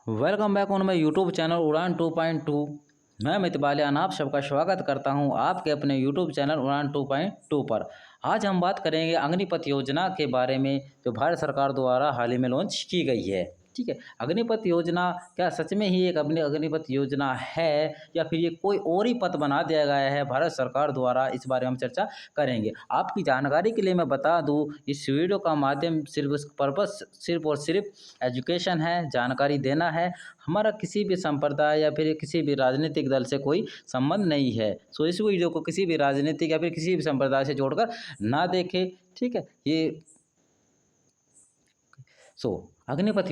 Welcome back on my YouTube channel उड़ान 2.2। मैं मितबालियान आप सबका स्वागत करता हूं आपके अपने यूट्यूब चैनल उड़ान 2.2 पर। आज हम बात करेंगे अग्निपथ योजना के बारे में जो भारत सरकार द्वारा हाल ही में लॉन्च की गई है। ठीक है, अग्निपथ योजना क्या सच में ही एक अग्निपथ योजना है या फिर ये कोई और ही पथ बना दिया गया है भारत सरकार द्वारा, इस बारे में हम चर्चा करेंगे। आपकी जानकारी के लिए मैं बता दूं, इस वीडियो का माध्यम सिर्फ पर्पस सिर्फ और सिर्फ एजुकेशन है, जानकारी देना है। हमारा किसी भी संप्रदाय या फिर किसी भी राजनीतिक दल से कोई संबंध नहीं है। सो इस वीडियो को किसी भी राजनीतिक या फिर किसी भी संप्रदाय से जोड़कर ना देखें। ठीक है, ये अग्निपथ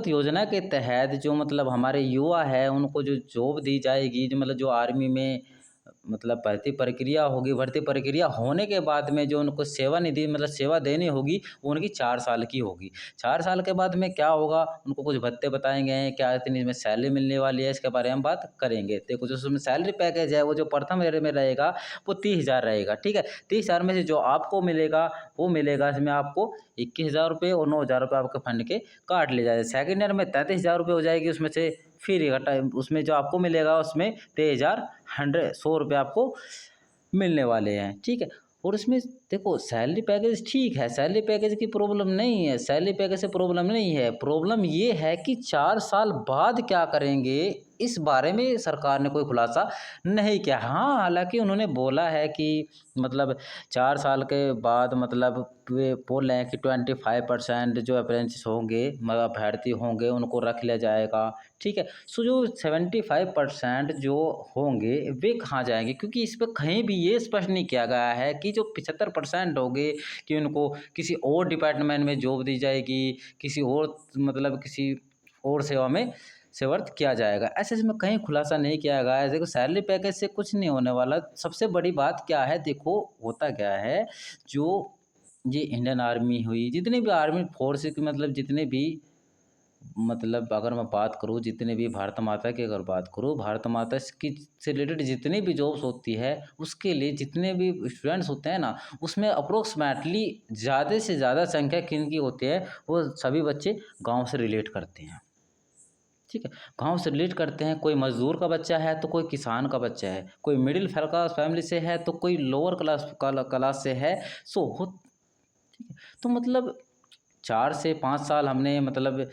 योजना के तहत जो मतलब हमारे युवा है उनको जो जॉब दी जाएगी, जो मतलब जो आर्मी में मतलब भर्ती प्रक्रिया होने के बाद में जो उनको सेवानिधि मतलब सेवा देनी होगी वो उनकी 4 साल की होगी। 4 साल के बाद में क्या होगा, उनको कुछ भत्ते बताएंगे हैं, क्या इतनी में सैलरी मिलने वाली है, इसके बारे में हम बात करेंगे। देखो जो उसमें सैलरी पैकेज है वो जो प्रथम ईयर में रहेगा वो 30,000 रहेगा। ठीक है, 30,000 में से जो आपको मिलेगा वो मिलेगा इसमें आपको 21,000 रुपये और 9,000 रुपये आपके फंड के काट ले जाए। सेकेंड ईयर में 33,000 रुपये हो जाएगी, उसमें से फिर इकट्ठा उसमें जो आपको मिलेगा उसमें 100 रुपये आपको मिलने वाले हैं। ठीक है, और इसमें देखो सैलरी पैकेज ठीक है, सैलरी पैकेज की प्रॉब्लम नहीं है, सैलरी पैकेज से प्रॉब्लम नहीं है। प्रॉब्लम ये है कि 4 साल बाद क्या करेंगे, इस बारे में सरकार ने कोई खुलासा नहीं किया। हाँ, हालांकि उन्होंने बोला है कि मतलब 4 साल के बाद मतलब वे बोल रहे हैं कि 25% जो अप्रेंटिस होंगे मतलब अभ्यर्थी होंगे उनको रख लिया जाएगा। ठीक है, सो जो 75% जो होंगे वे कहाँ जाएंगे, क्योंकि इस पर कहीं भी ये स्पष्ट नहीं किया गया है कि जो 75% होंगे कि उनको किसी और डिपार्टमेंट में जॉब दी जाएगी, किसी और मतलब किसी और सेवा में सेवर्थ किया जाएगा। ऐसे इसमें कहीं खुलासा नहीं किया गया है। देखो सैलरी पैकेज से कुछ नहीं होने वाला। सबसे बड़ी बात क्या है, देखो होता क्या है, जो ये इंडियन आर्मी हुई, जितने भी आर्मी फोर्स की मतलब जितने भी मतलब अगर मैं बात करूँ, जितने भी भारत माता की अगर बात करूँ, भारत माता की से रिलेटेड जितनी भी जॉब्स होती है उसके लिए जितने भी स्टूडेंट्स होते हैं ना, उसमें अप्रोक्सीमेटली ज़्यादा से ज़्यादा संख्या किन की होती है, वो सभी बच्चे गांव से रिलेट करते हैं। ठीक है, गांव से रिलेट करते हैं। कोई मजदूर का बच्चा है तो कोई किसान का बच्चा है, कोई मिडिल क्लास फैमिली से है तो कोई लोअर क्लास से है। सो हो ठीक है, तो मतलब 4 से 5 साल हमने मतलब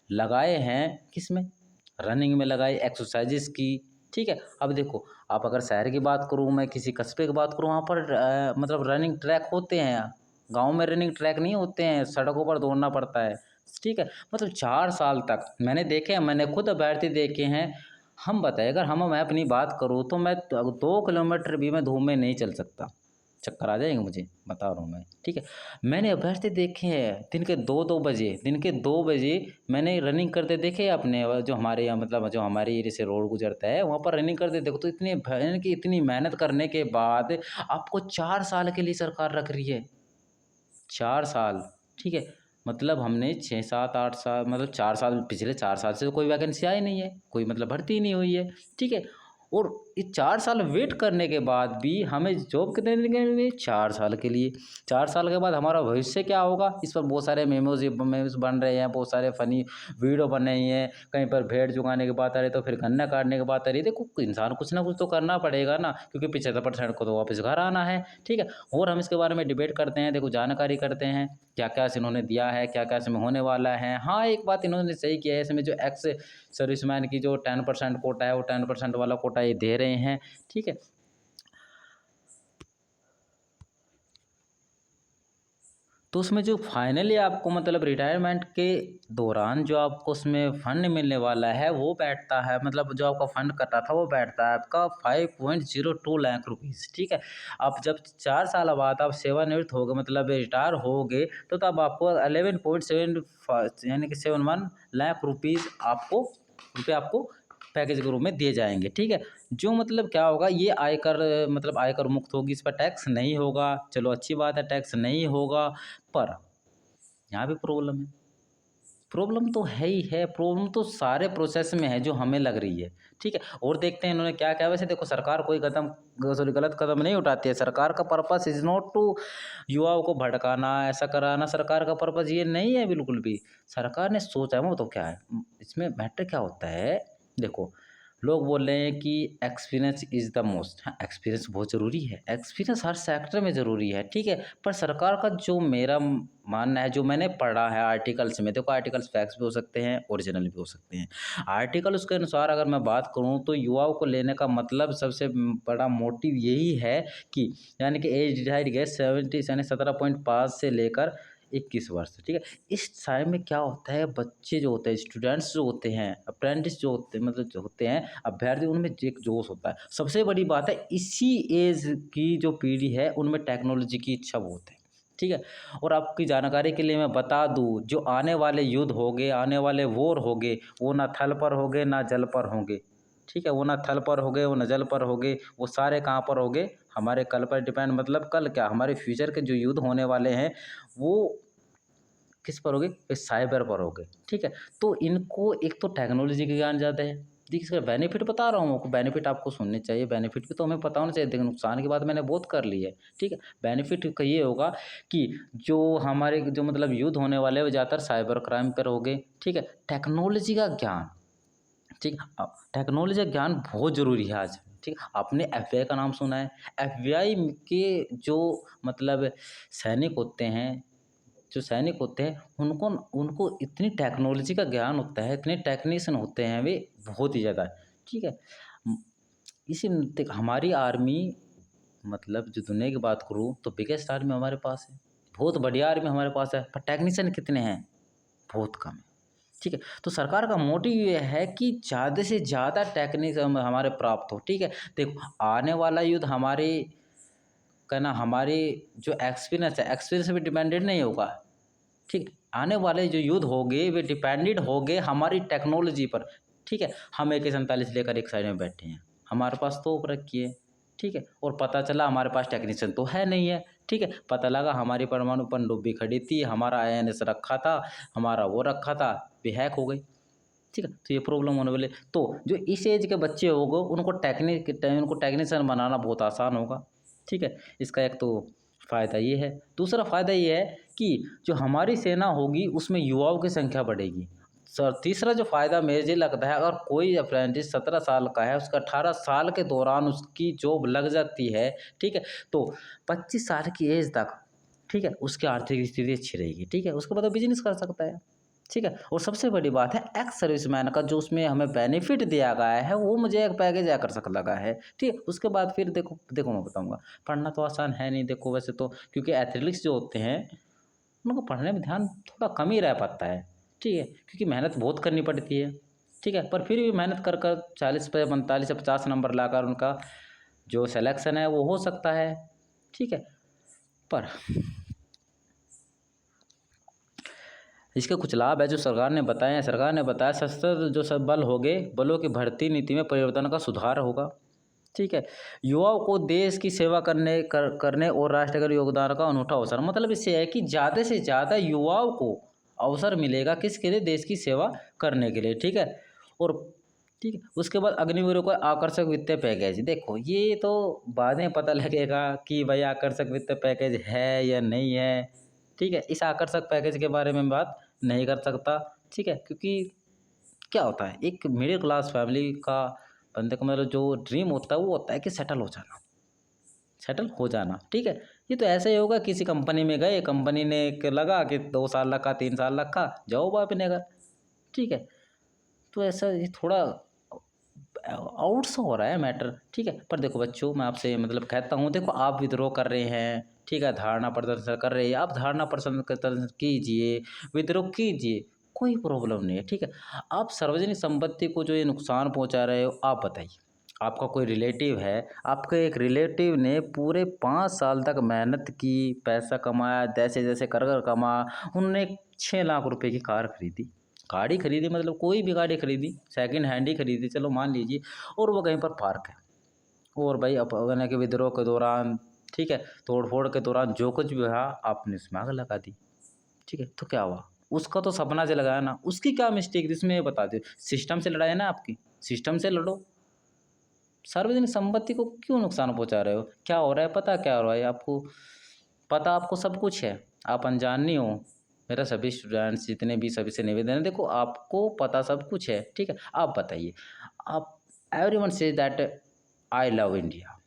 लगाए हैं किस में, रनिंग में लगाए, एक्सरसाइजेस की। ठीक है, अब देखो आप अगर शहर की बात करूँ, मैं किसी कस्बे की बात करूँ, वहाँ पर मतलब रनिंग ट्रैक होते हैं। गांव में रनिंग ट्रैक नहीं होते हैं, सड़कों पर दौड़ना पड़ता है। ठीक है, मतलब 4 साल तक मैंने देखे हैं, मैंने खुद अभ्यर्थी देखे हैं। हम बताए अगर मैं अपनी बात करूँ तो मैं 2 किलोमीटर भी मैं धूप में नहीं चल सकता, चक्कर आ जाएंगे मुझे, बता रहा हूँ मैं। ठीक है, मैंने अभ्यर्थी देखे हैं दिन के 2 बजे मैंने रनिंग करते देखे अपने, जो हमारे यहाँ मतलब जो हमारे एरिया से रोड गुजरता है वहाँ पर रनिंग करते देखो, तो इतनी भयानक की इतनी मेहनत करने के बाद आपको 4 साल के लिए सरकार रख रही है। 4 साल, ठीक है, मतलब हमने 6 7 8 साल मतलब 4 साल, पिछले 4 साल से तो कोई वैकेंसी आई नहीं है, कोई मतलब भर्ती ही नहीं हुई है। ठीक है, और ये 4 साल वेट करने के बाद भी हमें जॉब कितने दिन के लिए, 4 साल के लिए। 4 साल के बाद हमारा भविष्य क्या होगा, इस पर बहुत सारे मेमोज बन रहे हैं, बहुत सारे फनी वीडियो बन रही हैं। कहीं पर भेड़ चुगाने की बात आ रही है तो फिर गन्ना काटने की बात आ रही है। देखो इंसान कुछ ना कुछ तो करना पड़ेगा ना, क्योंकि 75% को तो वापस घर आना है। ठीक है, और हम इसके बारे में डिबेट करते हैं, देखो जानकारी करते हैं क्या क्या इन्होंने दिया है, क्या क्या इसमें होने वाला है। हाँ, एक बात इन्होंने सही किया है, इसमें जो एक्स सर्विसमैन की जो 10% कोटा है वो 10% वाला कोटा ये दे रहे हैं। ठीक है, तो उसमें जो फाइनली आपको मतलब रिटायरमेंट के दौरान जो आपको उसमें फंड मिलने वाला है वो बैठता है, मतलब जो आपका फंड कटा था वो बैठता है आपका 5.02 लाख रुपीज़। ठीक है, अब जब 4 साल बाद आप सेवानिवृत्त हो गए मतलब रिटायर हो गए, तो तब आपको 11.7 यानी कि 71 लाख रुपीज़ आपको पैकेज के रूप में दिए जाएंगे। ठीक है, जो मतलब क्या होगा, ये आयकर मुक्त होगी, इस पर टैक्स नहीं होगा। चलो अच्छी बात है, टैक्स नहीं होगा, पर यहाँ भी प्रॉब्लम है। प्रॉब्लम तो है ही है, प्रॉब्लम तो सारे प्रोसेस में है जो हमें लग रही है, ठीक है? और देखते हैं इन्होंने क्या किया। वैसे देखो सरकार कोई कदम सॉरी गलत कदम नहीं उठाती है। सरकार का पर्पस इज़ नॉट टू युवाओं को भड़काना, ऐसा कराना। सरकार का पर्पस ये नहीं है बिल्कुल भी। सरकार ने सोचा है वो तो क्या है, इसमें मैटर क्या होता है, देखो लोग बोल रहे हैं कि एक्सपीरियंस इज़ द मोस्ट। हाँ, एक्सपीरियंस बहुत ज़रूरी है, एक्सपीरियंस हर सेक्टर में ज़रूरी है, ठीक है? पर सरकार का जो मेरा मानना है, जो मैंने पढ़ा है आर्टिकल्स में, देखो आर्टिकल्स फैक्ट्स भी हो सकते हैं, ओरिजिनल भी हो सकते हैं। आर्टिकल उसके अनुसार अगर मैं बात करूँ तो युवाओं को लेने का मतलब सबसे बड़ा मोटिव यही है कि यानी कि एज डिसाइड गए 70 यानी 17.5 से लेकर 21 वर्ष, ठीक है? इस टाइम में क्या होता है, बच्चे जो होते हैं, स्टूडेंट्स जो होते हैं, अप्रेंटिस जो होते हैं, मतलब जो होते हैं अभ्यर्थी, उनमें एक जोश होता है। सबसे बड़ी बात है इसी एज की जो पीढ़ी है उनमें टेक्नोलॉजी की इच्छा बहुत है, ठीक है? और आपकी जानकारी के लिए मैं बता दूँ, जो आने वाले युद्ध होंगे, आने वाले वॉर होंगे, वो ना थल पर होंगे ना जल पर होंगे, ठीक है? वो ना थल पर होंगे, वो ना जल पर होंगे, वो सारे कहाँ पर होंगे, हमारे कल पर डिपेंड। मतलब कल क्या, हमारे फ्यूचर के जो युद्ध होने वाले हैं वो किस पर होंगे, इस साइबर पर होंगे, ठीक है? तो इनको एक तो टेक्नोलॉजी का ज्ञान ज़्यादा है। देखिए इसका बेनिफिट बता रहा हूँ आपको, बेनिफिट आपको सुनने चाहिए, बेनिफिट भी तो हमें पता होना चाहिए। देखिए नुकसान की बात मैंने बहुत कर ली है, ठीक है? बेनिफिट का ये होगा कि जो हमारे जो मतलब युद्ध होने वाले हैं वो ज़्यादातर साइबर क्राइम पर होंगे, ठीक है? टेक्नोलॉजी का ज्ञान, ठीक है? टेक्नोलॉजी का ज्ञान बहुत ज़रूरी है आज, ठीक है? आपने एफबीआई का नाम सुना है? एफबीआई के जो मतलब सैनिक होते हैं, जो सैनिक होते हैं, उनको उनको इतनी टेक्नोलॉजी का ज्ञान होता है, इतने टेक्नीशियन होते हैं वे, बहुत ही ज़्यादा, ठीक है? उम, इसी देख हमारी आर्मी, मतलब जो दुनिया की बात करूँ तो बिगेस्ट आर्मी हमारे पास है, बहुत बढ़िया आर्मी हमारे पास है, पर टेक्नीशियन कितने हैं? बहुत कम है, ठीक है? तो सरकार का मोटिव ये है कि ज़्यादा से ज़्यादा टेक्नीशियन हमारे प्राप्त हो, ठीक है? देखो आने वाला युद्ध हमारे का ना हमारे जो एक्सपीरियंस है, एक्सपीरियंस पे डिपेंडेंट नहीं होगा, ठीक है? आने वाले जो युद्ध होंगे वे डिपेंडेंट होंगे हमारी टेक्नोलॉजी पर, ठीक है? हम AK-47 लेकर एक साइड में बैठे हैं, हमारे पास तोप रखी है, ठीक है? और पता चला हमारे पास टेक्नीशियन तो है नहीं है, ठीक है? पता लगा हमारी परमाणु पनडुब्बी खड़ी थी, हमारा INS रखा था, हमारा वो रखा था, वे हैक हो गई, ठीक है? तो ये प्रॉब्लम होने वाली। तो जो इस एज के बच्चे होंगे उनको टेक्नीशियन बनाना बहुत आसान होगा, ठीक है? इसका एक तो फ़ायदा ये है। दूसरा फ़ायदा ये है कि जो हमारी सेना होगी उसमें युवाओं की संख्या बढ़ेगी। तीसरा जो फ़ायदा मुझे लगता है, अगर कोई अप्रेंटिस 17 साल का है, उसका 18 साल के दौरान उसकी जॉब लग जाती है, ठीक है? तो 25 साल की एज तक, ठीक है? उसकी आर्थिक स्थिति अच्छी रहेगी, ठीक है? उसके बाद वो बिज़नेस कर सकता है। ठीक है? और सबसे बड़ी बात है एक्स सर्विसमैन का जो उसमें हमें बेनिफिट दिया गया है, वो मुझे एक पैकेज आकर्षक लगा है, ठीक है? उसके बाद फिर देखो देखो मैं बताऊँगा, पढ़ना तो आसान है नहीं देखो वैसे तो, क्योंकि एथलेटिक्स जो होते हैं, उनको पढ़ने में ध्यान थोड़ा कम ही रह पाता है, ठीक है? क्योंकि मेहनत बहुत करनी पड़ती है, ठीक है? पर फिर भी मेहनत कर कर 40 पे 45 से 50 नंबर लाकर उनका जो सिलेक्शन है वो हो सकता है, ठीक है? पर इसके कुछ लाभ है जो सरकार ने बताए हैं। सरकार ने बताया सशस्त्र जो सब बल होंगे, बलों की भर्ती नीति में परिवर्तन का सुधार होगा, ठीक है? युवाओं को देश की सेवा करने और राष्ट्रीय योगदान का अनूठा अवसर, मतलब इससे है कि ज़्यादा से ज़्यादा युवाओं को अवसर मिलेगा किसके लिए? देश की सेवा करने के लिए, ठीक है? और ठीक है, उसके बाद अग्निवीरों को आकर्षक वित्तीय पैकेज, देखो ये तो बाद में पता लगेगा कि भाई आकर्षक वित्तीय पैकेज है या नहीं है, ठीक है? इस आकर्षक पैकेज के बारे में बात नहीं कर सकता, ठीक है? क्योंकि क्या होता है, एक मिडिल क्लास फैमिली का बंदे का मतलब जो ड्रीम होता है वो होता है कि सेटल हो जाना, ठीक है? ये तो ऐसे ही होगा, किसी कंपनी में गए, कंपनी ने एक लगा कि 2 साल रखा, 3 साल रखा, जाओ अपने घर, ठीक है? तो ऐसा ये थोड़ा आउट सा हो रहा है मैटर, ठीक है? पर देखो बच्चों, मैं आपसे मतलब कहता हूँ, देखो आप विद्रोह कर रहे हैं, ठीक है? धारणा प्रदर्शन कर रहे हैं, आप धारणा प्रदर्शन कीजिए, विद्रोह कीजिए, कोई प्रॉब्लम नहीं है, ठीक है? आप सार्वजनिक संपत्ति को जो ये नुकसान पहुँचा रहे हो, आप बताइए। आपका कोई रिलेटिव है, आपके एक रिलेटिव ने पूरे 5 साल तक मेहनत की, पैसा कमाया, जैसे-जैसे कर कमाया, उन्होंने 6 लाख रुपए की कार खरीदी। गाड़ी खरीदी मतलब कोई भी गाड़ी खरीदी, सेकंड हैंड ही खरीदी, चलो मान लीजिए, और वो कहीं पर पार्क है। और भाई अपने के विद्रोह के दौरान, ठीक है, तोड़-फोड़ के दौरान जो कुछ भी रहा आपने उसमें आग लगा दी, ठीक है? तो क्या हुआ? उसका तो सपना जल गया ना, उसकी क्या मिस्टेक थी इसमें ये बता दो। सिस्टम से लड़ाई है ना आपकी, सिस्टम से लड़ो। सार्वजनिक संपत्ति को क्यों नुकसान पहुँचा रहे हो? क्या हो रहा है पता क्या हो रहा है आपको? पता आपको सब कुछ है, आप अनजान नहीं हो। मेरा सभी स्टूडेंट्स जितने भी सभी से निवेदन है, देखो आपको पता सब कुछ है, ठीक है? आप बताइए, आप everyone says that I love India,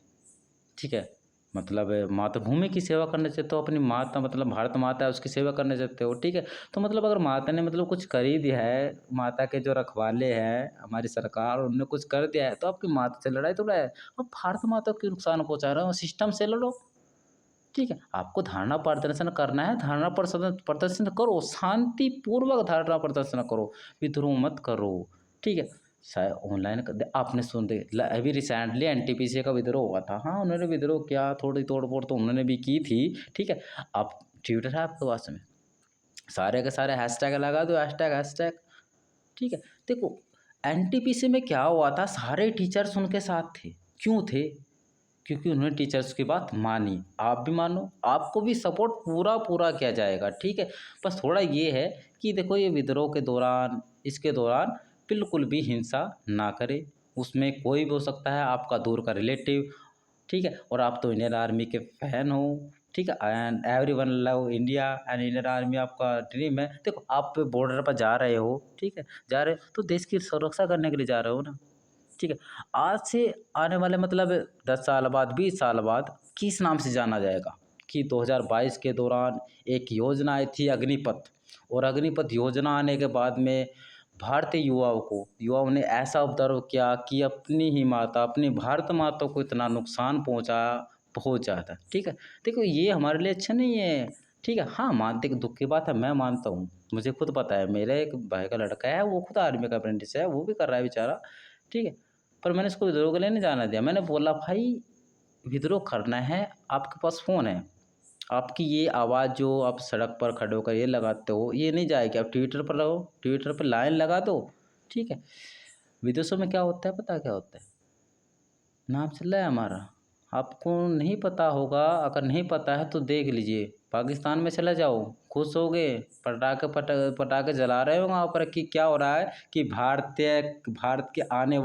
ठीक है? मतलब मातृभूमि की सेवा करने से तो अपनी माता मतलब भारत माता है उसकी सेवा करने जाते हो, ठीक है? तो मतलब अगर माता ने मतलब कुछ कर ही दिया है, माता के जो रखवाले हैं, हमारी सरकार उन्होंने कुछ कर दिया है, तो आपकी माता से लड़ाई थोड़ा है। अब भारत माता को क्यों नुकसान पहुँचा रहे हो? सिस्टम से लड़ो, ठीक है? आपको धरना प्रदर्शन करना है, धरना प्रदर्शन करो, शांतिपूर्वक धरना प्रदर्शन करो, विद्रोह मत करो, ठीक है? शायद ऑनलाइन आपने सुन दे अभी रिसेंटली एनटीपीसी का विद्रोह हुआ था। हाँ, उन्होंने विद्रोह किया, थोड़ी तोड़-फोड़ तो उन्होंने भी की थी, ठीक है? आप ट्विटर है आपके पास में, सारे के सारे हैशटैग लगा दो, हैशटैग हैशटैग, ठीक है? देखो एनटीपीसी में क्या हुआ था, सारे टीचर्स उनके साथ थे। क्यों थे? क्योंकि उन्होंने टीचर्स की बात मानी। आप भी मानो, आपको भी सपोर्ट पूरा-पूरा किया जाएगा, ठीक है? बस थोड़ा ये है कि देखो ये विद्रोह के दौरान, इसके दौरान बिल्कुल भी हिंसा ना करें। उसमें कोई भी हो सकता है, आपका दूर का रिलेटिव, ठीक है? और आप तो इंडियन आर्मी के फैन हो, ठीक है? And everyone love India and Indian army आपका ड्रीम है। देखो आप बॉर्डर पर जा रहे हो, ठीक है? जा रहे हो तो देश की सुरक्षा करने के लिए जा रहे हो ना, ठीक है? आज से आने वाले मतलब 10 साल बाद, 20 साल बाद किस नाम से जाना जाएगा? कि 2022 के दौरान एक योजना आई थी अग्निपथ, और अग्निपथ योजना आने के बाद में भारतीय युवाओं ने ऐसा उपद्रव किया कि अपनी ही माता, अपनी भारत माता को इतना नुकसान पहुँचा था, ठीक है? देखो ये हमारे लिए अच्छा नहीं है, ठीक है? हाँ, मानते दुःख की बात है, मैं मानता हूँ। मुझे खुद पता है, मेरे एक भाई का लड़का है, वो खुद आर्मी का अप्रेंटिस है, वो भी कर रहा है बेचारा, ठीक है? पर मैंने उसको विद्रोह के लिए नहीं जाने दिया। मैंने बोला भाई विद्रोह करना है, आपके पास फ़ोन है। आपकी ये आवाज़ जो आप सड़क पर खड़े होकर ये लगाते हो, ये नहीं जाएगी। आप ट्विटर पर रहो, ट्विटर पर लाइन लगा दो, ठीक है? विदेशों में क्या होता है पता है क्या होता है? नाम चल रहा है हमारा। आपको नहीं पता होगा, अगर नहीं पता है तो देख लीजिए। पाकिस्तान में चले जाओ, खुश होगे, पटाखे जला रहे हो वहाँ पर कि क्या हो रहा है कि भारत की आने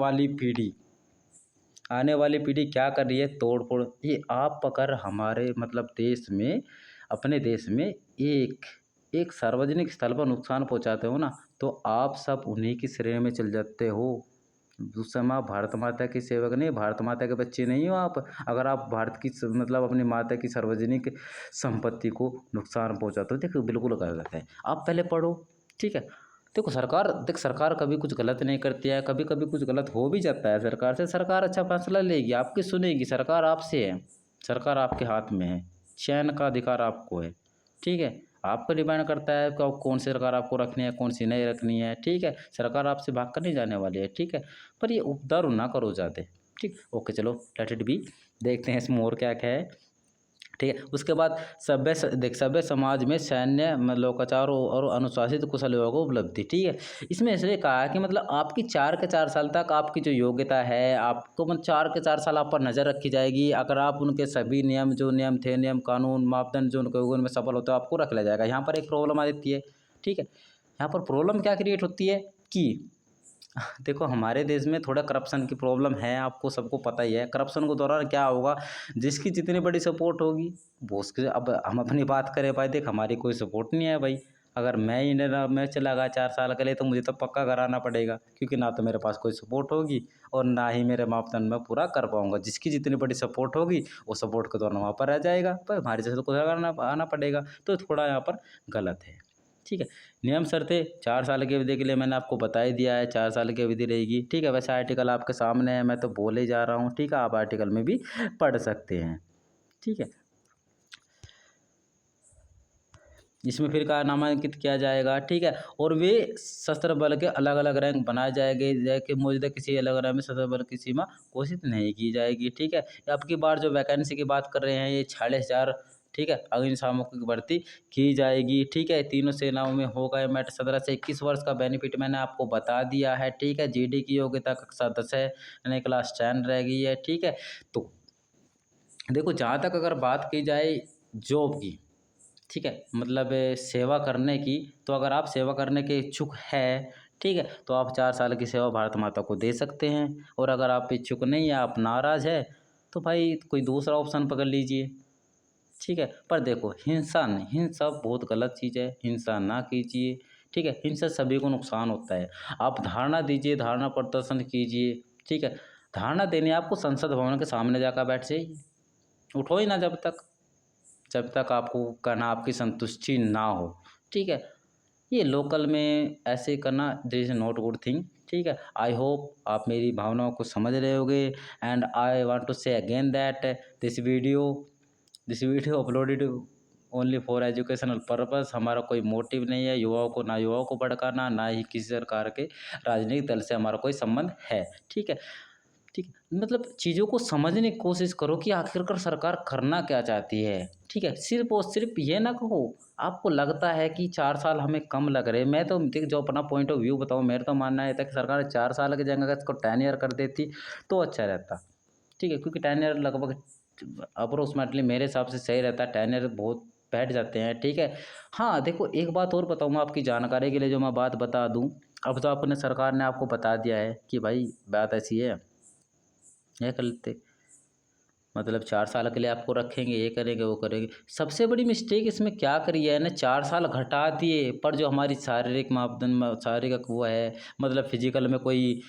वाली पीढ़ी क्या कर रही है तोड़-फोड़। ये आप अगर हमारे मतलब देश में, अपने देश में एक सार्वजनिक स्थल पर नुकसान पहुँचाते हो ना, तो आप सब उन्हीं की श्रेणी में चले जाते हो। उस समय आप भारत माता के सेवक नहीं, भारत माता के बच्चे नहीं हो आप। अगर आप भारत की मतलब अपनी माता की सार्वजनिक संपत्ति को नुकसान पहुँचाते हो, देखो बिल्कुल गलत है। आप पहले पढ़ो, ठीक है? सरकार कभी कुछ गलत नहीं करती है, कभी-कभी कुछ गलत हो भी जाता है सरकार से, सरकार अच्छा फैसला लेगी, आपकी सुनेगी, सरकार आपसे है, सरकार आपके हाथ में है, चयन का अधिकार आपको है, ठीक है? आपको डिपेंड करता है कि कौन सी सरकार आपको रखनी है, कौन सी नहीं रखनी है, ठीक है? सरकार आपसे भाग कर नहीं जाने वाली है, ठीक है? पर ये उपद्रव ना करो ज़्यादा, ठीक? ओके चलो लेट इट बी, देखते हैं इसमें और क्या-क्या है। ठीक है, उसके बाद सभ्य समाज में सैन्य लोकाचार और अनुशासित कुशल लोगों को उपलब्धि, ठीक है। इसमें इसलिए कहा है कि मतलब आपकी 4 के 4 साल तक आपकी जो योग्यता है, आपको मतलब 4 के 4 साल आप पर नज़र रखी जाएगी। अगर आप उनके सभी नियम थे, नियम कानून मापदंड जो उनके उनमें सफल होते हो आपको रख लिया जाएगा। यहाँ पर एक प्रॉब्लम आ जाती है, ठीक है। यहाँ पर प्रॉब्लम क्या क्रिएट होती है कि देखो हमारे देश में थोड़ा करप्शन की प्रॉब्लम है, आपको सबको पता ही है। करप्शन के दौरान क्या होगा, जिसकी जितनी बड़ी सपोर्ट होगी वो उसके, अब हम अपनी बात करें भाई, देख हमारी कोई सपोर्ट नहीं है भाई। अगर मैं इंडियन में चला गया 4 साल के लिए तो मुझे तो पक्का कराना पड़ेगा, क्योंकि ना तो मेरे पास कोई सपोर्ट होगी और ना ही मेरे मापदंड मैं पूरा कर पाऊँगा। जिसकी जितनी बड़ी सपोर्ट होगी वो सपोर्ट के दौरान वहाँ पर रह जाएगा, पर हमारे जैसे को करना आना पड़ेगा, तो थोड़ा यहाँ पर गलत है, ठीक है। नियम शर्तें 4 साल की अवधि के लिए मैंने आपको बता ही दिया है, 4 साल की अवधि रहेगी, ठीक है। वैसे आर्टिकल आपके सामने है, मैं तो बोले ही जा रहा हूँ, ठीक है। आप आर्टिकल में भी पढ़ सकते हैं, ठीक है। इसमें फिर कहा नामांकित किया जाएगा, ठीक है। और वे सशस्त्र बल के अलग-अलग रैंक बनाए जाएँगे, कि मौजूदा किसी अलग रैंक में सशस्त्र बल की सीमा घोषित नहीं की जाएगी, ठीक है। अब की बार जो वैकेंसी की बात कर रहे हैं, ये 46,000, ठीक है, अग्निशामकों की भर्ती की जाएगी, ठीक है। तीनों सेनाओं में होगा ये मैट। 17 से 21 वर्ष का बेनिफिट मैंने आपको बता दिया है, ठीक है। जीडी की योग्यता कक्षा 10 है, यानी क्लास 10 रह गई है, ठीक है। तो देखो जहाँ तक अगर बात की जाए जॉब की, ठीक है, मतलब सेवा करने की। तो अगर आप सेवा करने के इच्छुक है, ठीक है, तो आप 4 साल की सेवा भारत माता को दे सकते हैं। और अगर आप इच्छुक नहीं है, आप नाराज़ है, तो भाई कोई दूसरा ऑप्शन पकड़ लीजिए। ठीक है, पर देखो हिंसा नहीं, हिंसा बहुत गलत चीज़ है, हिंसा ना कीजिए। ठीक है, हिंसा सभी को नुकसान होता है। आप धारणा दीजिए, धारणा प्रदर्शन कीजिए। ठीक है, धारणा देनी है आपको, संसद भवन के सामने जाकर बैठ जाइए, उठो ही ना जब तक आपको करना आपकी संतुष्टि ना हो। ठीक है, ये लोकल में ऐसे करना this is not good thing. ठीक है, आई होप आप मेरी भावनाओं को समझ रहे होगे। एंड आई वांट टू से again that this video uploaded only for educational purpose. हमारा कोई मोटिव नहीं है युवाओं को भड़काना, ना ही किसी प्रकार के राजनीतिक दल से हमारा कोई संबंध है। ठीक है, ठीक है, मतलब चीज़ों को समझने की कोशिश करो कि आखिरकार सरकार करना क्या चाहती है। ठीक है, सिर्फ़ और सिर्फ़ ये ना कहो, आपको लगता है कि 4 साल हमें कम लग रहे हैं। मैं तो देख जो अपना पॉइंट ऑफ व्यू बताऊँ, मेरा तो मानना ये था कि सरकार 4 साल की जगह अगर इसको 10 ईयर कर देती तो अच्छा रहता। ठीक है, क्योंकि 10 ईयर लगभग अप्रोक्सिमेटली मेरे हिसाब से सही रहता है, 10 ईयर बहुत बैठ जाते हैं। ठीक है, हाँ, देखो एक बात और बताऊँ मैं आपकी जानकारी के लिए, जो मैं बात बता दूँ, अब तो अपने सरकार ने आपको बता दिया है कि भाई बात ऐसी है, ये कर लेते, मतलब 4 साल के लिए आपको रखेंगे, ये करेंगे, वो करेंगे। सबसे बड़ी मिस्टेक इसमें क्या करी है ना, 4 साल घटा दिए, पर जो हमारी शारीरिक मापदंड में शारीरिक वो है, मतलब फिजिकल में कोई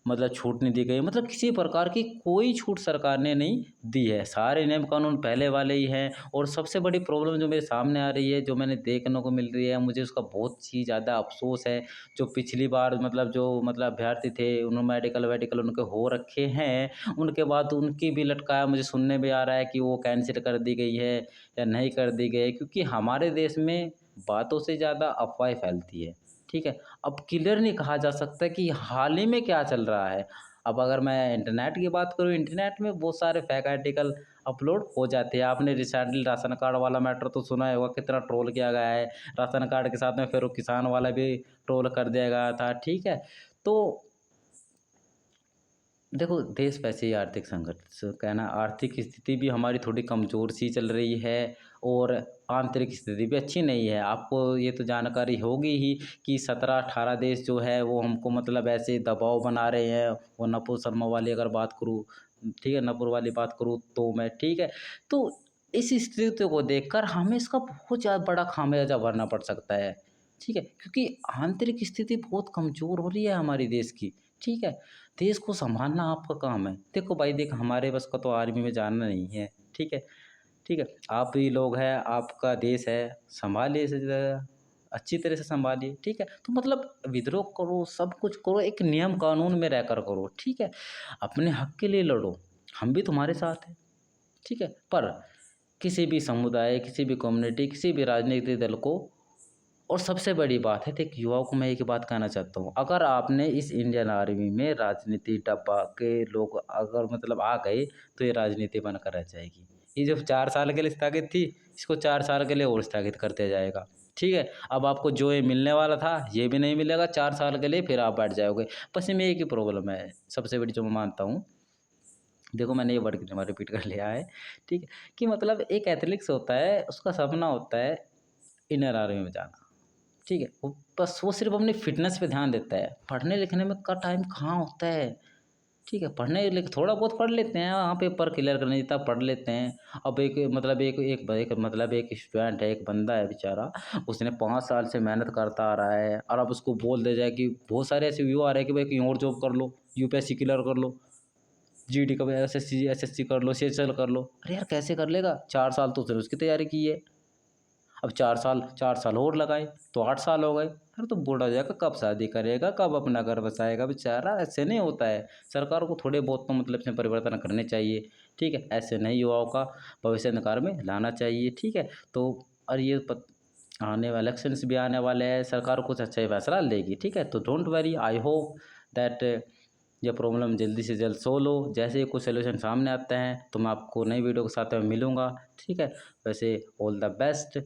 मतलब छूट नहीं दी गई, मतलब किसी प्रकार की कोई छूट सरकार ने नहीं दी है। सारे नियम कानून पहले वाले ही हैं। और सबसे बड़ी प्रॉब्लम जो मेरे सामने आ रही है, जो मैंने देखने को मिल रही है, मुझे उसका बहुत ही ज़्यादा अफ़सोस है। जो पिछली बार मतलब अभ्यर्थी थे, उन्होंने मेडिकल-वेडिकल उनके हो रखे हैं, उनके बाद उनकी भी लटकाया, मुझे सुनने में आ रहा है कि वो कैंसल कर दी गई है या नहीं कर दी गई है, क्योंकि हमारे देश में बातों से ज़्यादा अफ़वाहें फैलती है। ठीक है, अब क्लियर नहीं कहा जा सकता कि हाल ही में क्या चल रहा है। अब अगर मैं इंटरनेट की बात करूँ, इंटरनेट में बहुत सारे फेक आर्टिकल अपलोड हो जाते हैं। आपने रिसेंटली राशन कार्ड वाला मैटर तो सुना ही होगा, कितना ट्रोल किया गया है। राशन कार्ड के साथ में फिर वो किसान वाला भी ट्रोल कर दिया गया था। ठीक है, तो देखो देश वैसे ही आर्थिक संकट से कहना, आर्थिक स्थिति भी हमारी थोड़ी कमज़ोर सी चल रही है और आंतरिक स्थिति भी अच्छी नहीं है। आपको ये तो जानकारी होगी ही कि 17-18 देश जो है वो हमको मतलब ऐसे दबाव बना रहे हैं। और नपुंसक शर्मा वाली अगर बात करूँ, ठीक है, नपुर वाली बात करूँ तो मैं, ठीक है, तो इस स्थिति को देखकर हमें इसका बहुत ज़्यादा बड़ा खामियाजा भरना पड़ सकता है। ठीक है, क्योंकि आंतरिक स्थिति बहुत कमज़ोर हो रही है हमारी देश की। ठीक है, देश को सँभालना आपका काम है। देखो भाई देख, हमारे बस का तो आर्मी में जाना नहीं है। ठीक है, ठीक है, आप भी लोग हैं, आपका देश है, सँभालिए इसे अच्छी तरह से सँभालिए। ठीक है, तो मतलब विद्रोह करो, सब कुछ करो, एक नियम कानून में रहकर करो। ठीक है, अपने हक़ के लिए लड़ो, हम भी तुम्हारे साथ हैं। ठीक है, पर किसी भी समुदाय, किसी भी कम्युनिटी, किसी भी राजनीतिक दल को, और सबसे बड़ी बात है, देख युवाओं को मैं एक बात कहना चाहता हूँ, अगर आपने इस इंडियन आर्मी में राजनीति डब्बा के लोग अगर मतलब आ गए, तो ये राजनीति बनकर रह जाएगी। ये जो 4 साल के लिए स्थगित थी, इसको 4 साल के लिए और स्थगित कर दिया जाएगा। ठीक है, अब आपको जो ये मिलने वाला था, ये भी नहीं मिलेगा 4 साल के लिए, फिर आप बैठ जाओगे। बस इसमें एक ही प्रॉब्लम है, सबसे बड़ी जो मैं मानता हूँ, देखो मैंने ये वर्ड कितनी बार रिपीट कर लिया है। ठीक है, कि मतलब एक एथलीट्स होता है, उसका सपना होता है इंडियन आर्मी में जाना। ठीक है, वो बस वो सिर्फ़ अपनी फ़िटनेस पे ध्यान देता है, पढ़ने लिखने में का टाइम कहाँ होता है। ठीक है, पढ़ने लिख थोड़ा बहुत पढ़ लेते हैं, हाँ, पेपर क्लियर करने जितना पढ़ लेते हैं। अब एक स्टूडेंट है, एक बंदा है बेचारा, उसने 5 साल से मेहनत करता आ रहा है, और अब उसको बोल दिया जाए कि बहुत सारे ऐसे व्यू आ रहे हैं कि भाई कहीं और जॉब कर लो, यूपीएससी क्लियर कर लो, जीडी का एसएससी कर लो, सीएचएल कर लो। अरे यार कैसे कर लेगा? 4 साल तो उसने उसकी तैयारी की है। अब 4 साल और लगाए तो 8 साल हो गए। फिर तो बूढ़ा हो जाएगा, कब शादी करेगा, कब अपना घर बसाएगा बेचारा? ऐसे नहीं होता है। सरकार को थोड़े बहुत तो मतलब इसमें परिवर्तन करने चाहिए। ठीक है, ऐसे नए युवाओं का भविष्य अंधकार में लाना चाहिए। ठीक है, तो और ये आने वाले इलेक्शंस भी आने वाले हैं, सरकार कुछ अच्छा ही फैसला लेगी। ठीक है, तो don't worry, I hope that ये प्रॉब्लम जल्दी से जल्द सोल्व हो। जैसे ही कुछ सॉल्यूशन सामने आते हैं तो मैं आपको नई वीडियो के साथ में मिलूँगा। ठीक है, वैसे ऑल द बेस्ट।